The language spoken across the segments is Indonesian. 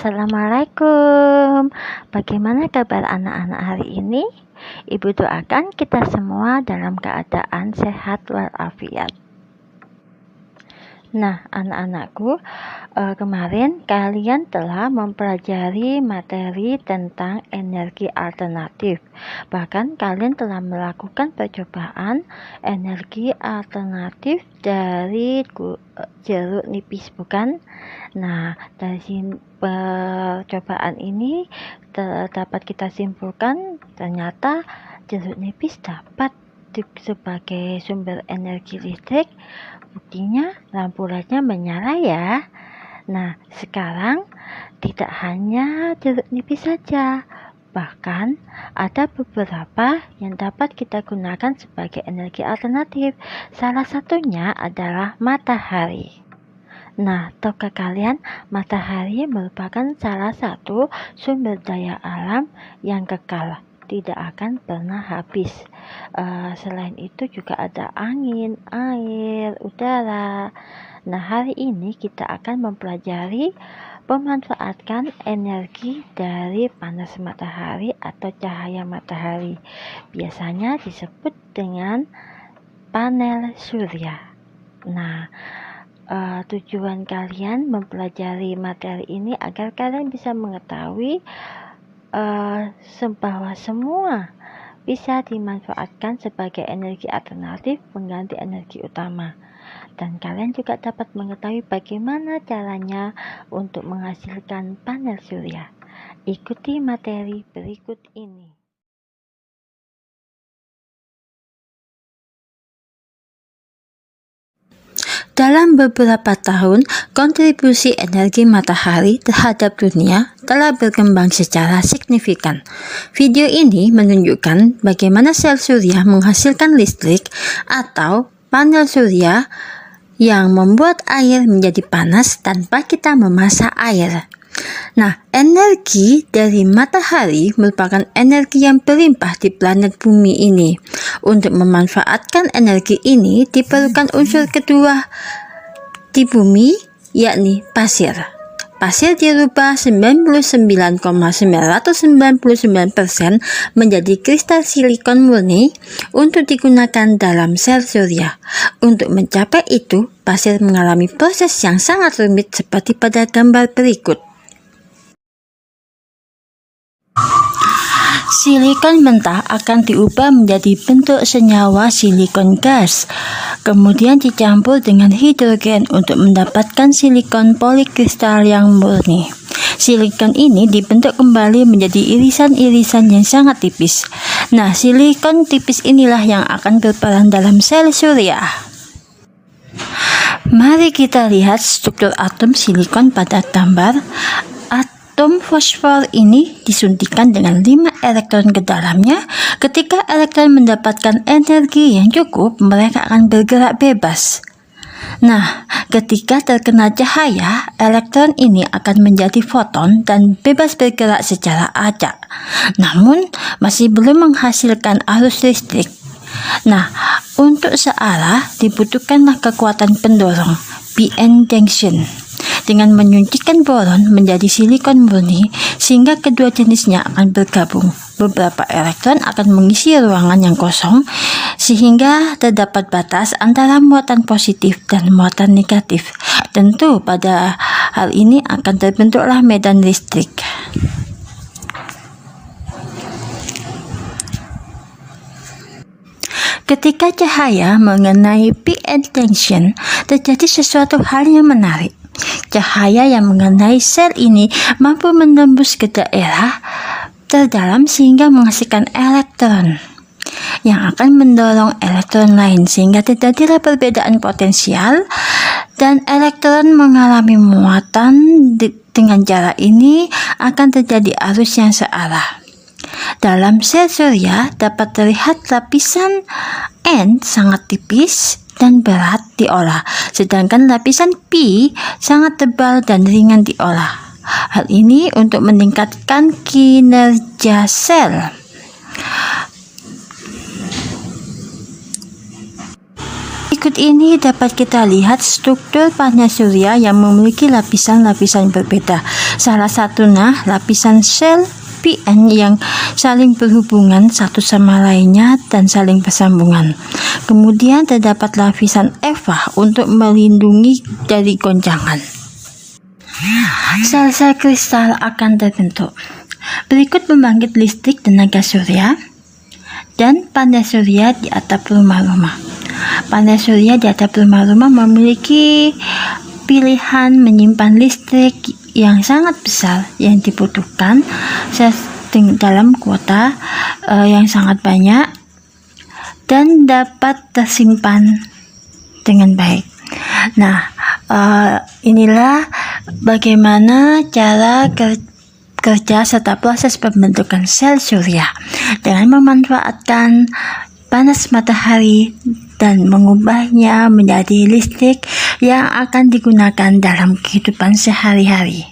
Assalamualaikum. Bagaimana kabar anak-anak hari ini? Ibu doakan kita semua dalam keadaan sehat walafiat. Nah, anak-anakku, kemarin kalian telah mempelajari materi tentang energi alternatif. Bahkan kalian telah melakukan percobaan energi alternatif dari jeruk nipis, bukan? Nah, dari percobaan ini dapat kita simpulkan ternyata jeruk nipis dapat sebagai sumber energi listrik. Buktinya lampu LED-nya menyala ya. Nah, sekarang tidak hanya jeruk nipis saja, bahkan ada beberapa yang dapat kita gunakan sebagai energi alternatif. Salah satunya adalah matahari. Nah, tahukah kalian, matahari merupakan salah satu sumber daya alam yang kekal, tidak akan pernah habis. Selain itu juga ada angin, air, udara. Nah, hari ini kita akan mempelajari memanfaatkan energi dari panas matahari atau cahaya matahari. Biasanya disebut dengan panel surya. Nah, tujuan kalian mempelajari materi ini agar kalian bisa mengetahui bahwa semua bisa dimanfaatkan sebagai energi alternatif pengganti energi utama. Dan kalian juga dapat mengetahui bagaimana caranya untuk menghasilkan panel surya. Ikuti materi berikut ini. Dalam beberapa tahun, kontribusi energi matahari terhadap dunia telah berkembang secara signifikan. Video ini menunjukkan bagaimana sel surya menghasilkan listrik atau panel surya yang membuat air menjadi panas tanpa kita memasak air. Nah, energi dari matahari merupakan energi yang berlimpah di planet bumi ini. Untuk memanfaatkan energi ini diperlukan unsur kedua di bumi, yakni pasir. Pasir dirubah 99,999% menjadi kristal silikon murni untuk digunakan dalam sel surya. Untuk mencapai itu, pasir mengalami proses yang sangat rumit seperti pada gambar berikut. Silikon mentah akan diubah menjadi bentuk senyawa silikon gas, kemudian dicampur dengan hidrogen untuk mendapatkan silikon polikristal yang murni. Silikon ini dibentuk kembali menjadi irisan-irisan yang sangat tipis. Nah, silikon tipis inilah yang akan berperan dalam sel surya. Mari kita lihat struktur atom silikon pada gambar. Atom fosfor ini disuntikkan dengan 5 elektron ke dalamnya. Ketika elektron mendapatkan energi yang cukup, mereka akan bergerak bebas. Nah, ketika terkena cahaya, elektron ini akan menjadi foton dan bebas bergerak secara acak. Namun, masih belum menghasilkan arus listrik. Nah, untuk searah dibutuhkanlah kekuatan pendorong, p-n junction, dengan menyuntikkan boron menjadi silikon murni sehingga kedua jenisnya akan bergabung. Beberapa elektron akan mengisi ruangan yang kosong sehingga terdapat batas antara muatan positif dan muatan negatif. Tentu pada hal ini akan terbentuklah medan listrik. Ketika cahaya mengenai p-n junction, terjadi sesuatu hal yang menarik. Cahaya yang mengenai sel ini mampu menembus ke daerah terdalam sehingga menghasilkan elektron yang akan mendorong elektron lain sehingga terjadilah perbedaan potensial dan elektron mengalami muatan. Dengan cara ini akan terjadi arus yang searah. Dalam sel surya dapat terlihat lapisan N sangat tipis dan berat diolah, sedangkan lapisan P sangat tebal dan ringan diolah. Hal ini untuk meningkatkan kinerja sel. Berikut ini dapat kita lihat struktur panel surya yang memiliki lapisan-lapisan berbeda. Salah satunya lapisan sel PN yang saling berhubungan satu sama lainnya dan saling bersambungan. Kemudian terdapat lapisan EVA untuk melindungi dari goncangan. Sel-sel kristal akan terbentuk. Berikut pembangkit listrik tenaga surya dan panel surya di atap rumah-rumah. Panel surya di atap rumah-rumah memiliki pilihan menyimpan listrik yang sangat besar yang dibutuhkan dalam kuota yang sangat banyak dan dapat tersimpan dengan baik. Nah, inilah bagaimana cara kerja serta proses pembentukan sel surya dengan memanfaatkan panas matahari dan mengubahnya menjadi listrik yang akan digunakan dalam kehidupan sehari-hari.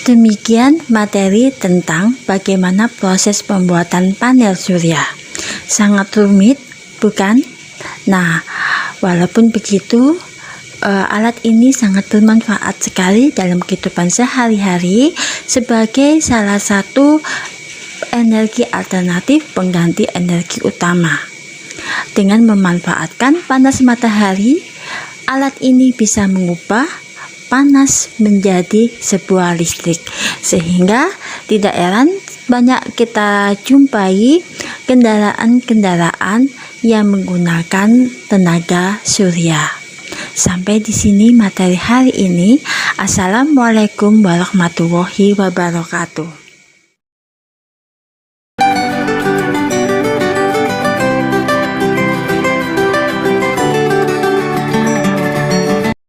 Demikian materi tentang bagaimana proses pembuatan panel surya. Sangat rumit, bukan? Nah, walaupun begitu, alat ini sangat bermanfaat sekali dalam kehidupan sehari-hari sebagai salah satu energi alternatif pengganti energi utama. Dengan memanfaatkan panas matahari, alat ini bisa mengubah panas menjadi sebuah listrik, sehingga tidak heran banyak kita jumpai kendaraan-kendaraan yang menggunakan tenaga surya. Sampai di sini materi hari ini. Assalamualaikum warahmatullahi wabarakatuh.